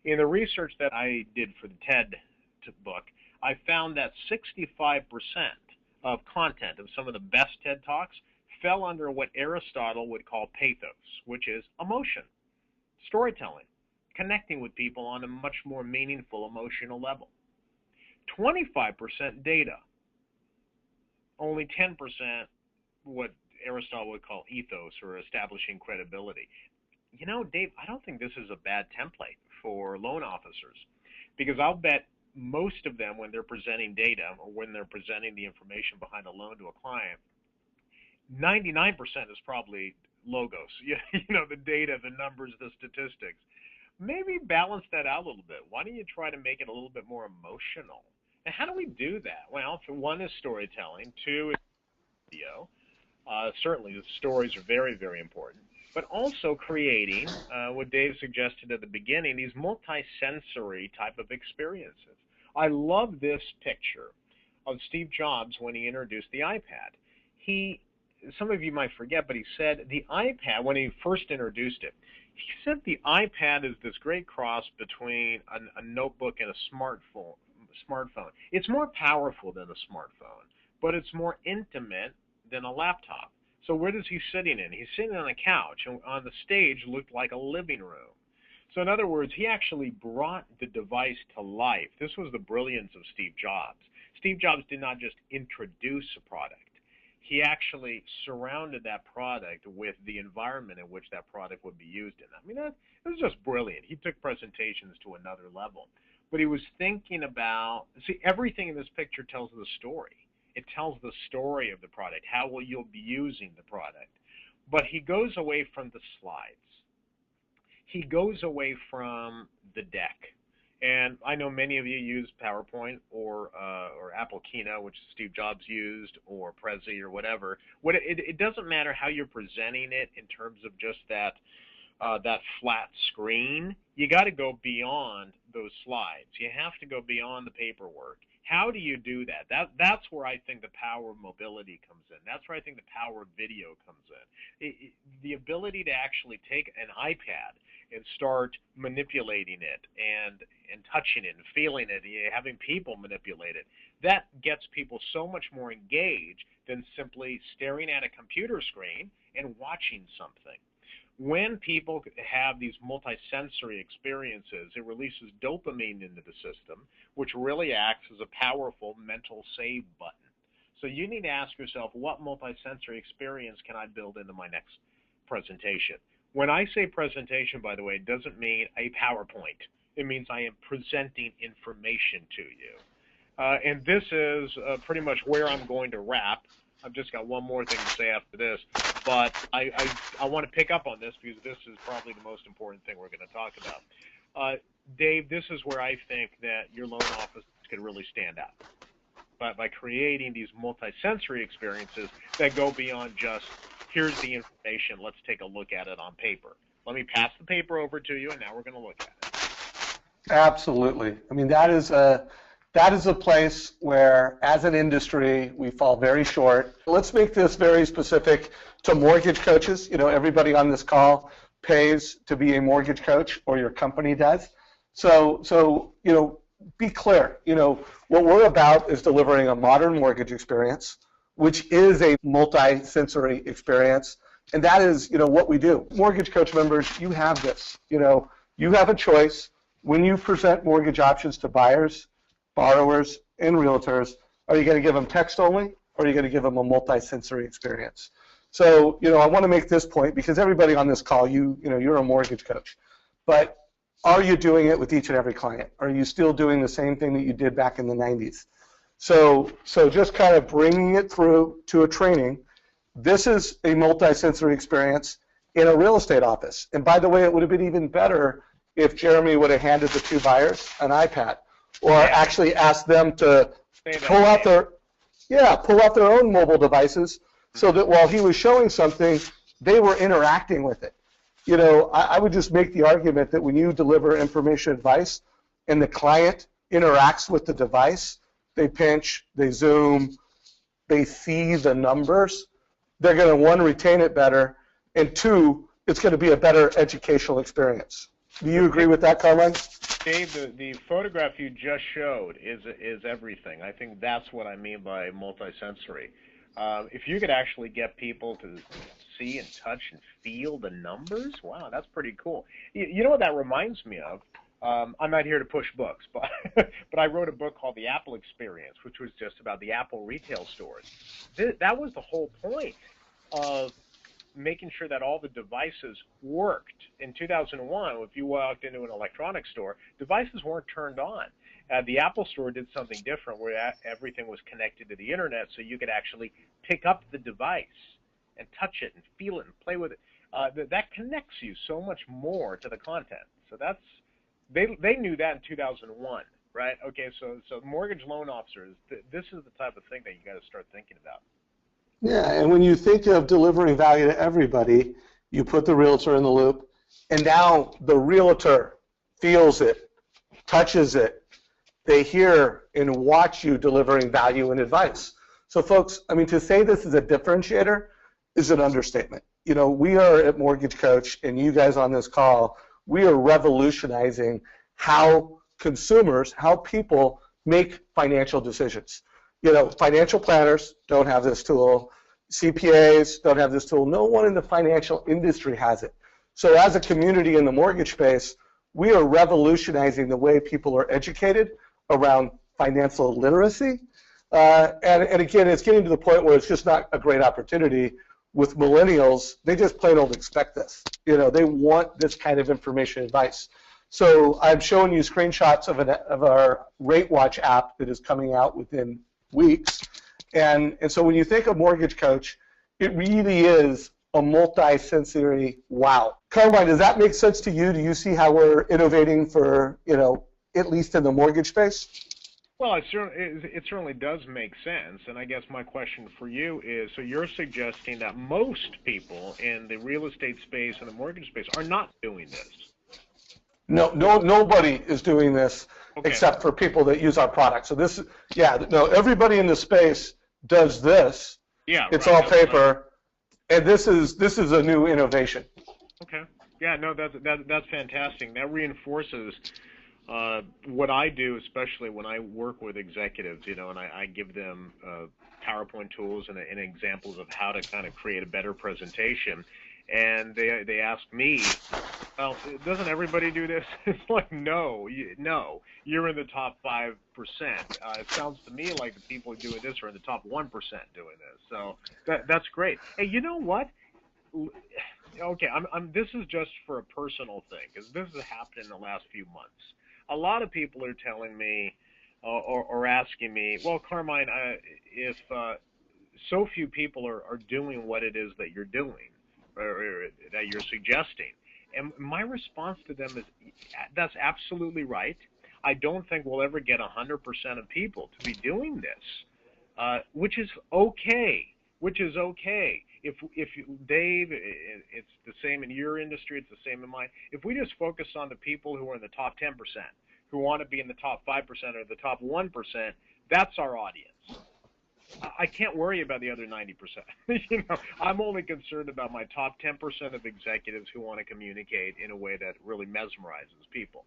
In the research that I did for the TED book, I found that 65% of content of some of the best TED Talks fell under what Aristotle would call pathos, which is emotion, storytelling, connecting with people on a much more meaningful emotional level. 25% data, only 10% what Aristotle would call ethos or establishing credibility. You know, Dave, I don't think this is a bad template for loan officers, because I'll bet most of them, when they're presenting data or when they're presenting the information behind a loan to a client, 99% is probably logos, you know, the data, the numbers, the statistics. Maybe balance that out a little bit. Why don't you try to make it a little bit more emotional? And how do we do that? Well, for one is storytelling, two is video. Certainly the stories are very, very important, but also creating what Dave suggested at the beginning, these multi-sensory type of experiences. I love this picture of Steve Jobs when he introduced the iPad. Some of you might forget, but he said the iPad, when he first introduced it, he said the iPad is this great cross between a notebook and a smartphone. It's more powerful than a smartphone, but it's more intimate than a laptop. So where is he sitting in? He's sitting on a couch, and on the stage looked like a living room. So in other words, he actually brought the device to life. This was the brilliance of Steve Jobs. Steve Jobs did not just introduce a product. He actually surrounded that product with the environment in which that product would be used in. I mean, it was just brilliant. He took presentations to another level. But he was thinking about, see, everything in this picture tells the story. It tells the story of the product, how will you be using the product. But he goes away from the slides. He goes away from the deck. And I know many of you use PowerPoint or Apple Keynote, which Steve Jobs used, or Prezi or whatever. It doesn't matter how you're presenting it in terms of just that flat screen. You got to go beyond those slides. You have to go beyond the paperwork. How do you do that? That's where I think the power of mobility comes in. That's where I think the power of video comes in. The ability to actually take an iPad and start manipulating it and touching it and feeling it, and having people manipulate it, that gets people so much more engaged than simply staring at a computer screen and watching something. When people have these multisensory experiences, it releases dopamine into the system, which really acts as a powerful mental save button. So you need to ask yourself, what multisensory experience can I build into my next presentation? When I say presentation, by the way, it doesn't mean a PowerPoint. It means I am presenting information to you. And this is pretty much where I'm going to wrap. I've just got one more thing to say after this, but I want to pick up on this because this is probably the most important thing we're going to talk about. Dave, this is where I think that your loan office could really stand out. But by creating these multisensory experiences that go beyond just, here's the information, let's take a look at it on paper. Let me pass the paper over to you, and now we're going to look at it. Absolutely. I mean, that is a place where, as an industry, we fall very short. Let's make this very specific to mortgage coaches. You know, everybody on this call pays to be a mortgage coach, or your company does. So you know, be clear. You know, what we're about is delivering a modern mortgage experience, which is a multi-sensory experience, and that is, you know, what we do. Mortgage coach members, you have this. You know, you have a choice when you present mortgage options to buyers, borrowers, and realtors. Are you going to give them text only, or are you going to give them a multi-sensory experience? So, you know, I want to make this point because everybody on this call, you know, you're a mortgage coach, but are you doing it with each and every client? Are you still doing the same thing that you did back in the 90s? So just kind of bringing it through to a training. This is a multi-sensory experience in a real estate office. And by the way, it would have been even better if Jeremy would have handed the two buyers an iPad, or actually asked them to pull out their own mobile devices, so that while he was showing something, they were interacting with it. You know, I would just make the argument that when you deliver information advice and the client interacts with the device, they pinch, they zoom, they see the numbers, they're going to, one, retain it better, and two, it's going to be a better educational experience. Do you agree with that, Carmine? Dave, the photograph you just showed is everything. I think that's what I mean by multisensory. If you could actually get people to see and touch and feel the numbers, wow, that's pretty cool. You know what that reminds me of? I'm not here to push books, but but I wrote a book called The Apple Experience, which was just about the Apple retail stores. That was the whole point of making sure that all the devices worked. In 2001, if you walked into an electronics store, devices weren't turned on. The Apple Store did something different where everything was connected to the internet, so you could actually pick up the device and touch it and feel it and play with it. That connects you so much more to the content. So they knew that in 2001, right? Okay, so mortgage loan officers, this is the type of thing that you got to start thinking about. Yeah, and when you think of delivering value to everybody, you put the realtor in the loop, and now the realtor feels it, touches it. They hear and watch you delivering value and advice. So folks, I mean, to say this is a differentiator is an understatement. You know, we are at Mortgage Coach, and you guys on this call, we are revolutionizing how consumers, how people make financial decisions. You know, financial planners don't have this tool. CPAs don't have this tool. No one in the financial industry has it. So as a community in the mortgage space, we are revolutionizing the way people are educated around financial literacy. And again, it's getting to the point where it's just not a great opportunity with millennials. They just plain old expect this. You know, they want this kind of information advice. So I'm showing you screenshots of our Rate Watch app that is coming out within weeks. And so when you think of Mortgage Coach, it really is a multi-sensory wow. Carmine, does that make sense to you? Do you see how we're innovating for, you know, at least in the mortgage space? Well, it certainly does make sense. And I guess my question for you is, so you're suggesting that most people in the real estate space and the mortgage space are not doing this? No, nobody is doing this except for people that use our product. So this, yeah, no, everybody in the space does this. Yeah, it's right, all paper, right. And this is a new innovation. Okay. Yeah, no, that's fantastic. That reinforces what I do, especially when I work with executives, you know, and I give them PowerPoint tools and examples of how to kind of create a better presentation. And they ask me, well, doesn't everybody do this? It's like, no, you're in the top 5%. It sounds to me like the people doing this are in the top 1% doing this. So that's great. Hey, you know what? Okay, this is just for a personal thing, because this has happened in the last few months. A lot of people are telling me or asking me, well, Carmine, if so few people are doing what it is that you're doing, or that you're suggesting. And my response to them is, that's absolutely right. I don't think we'll ever get 100% of people to be doing this, which is okay. If Dave, it's the same in your industry, it's the same in mine. If we just focus on the people who are in the top 10%, who want to be in the top 5% or the top 1%, that's our audience. I can't worry about the other 90%. You know, I'm only concerned about my top 10% of executives who want to communicate in a way that really mesmerizes people.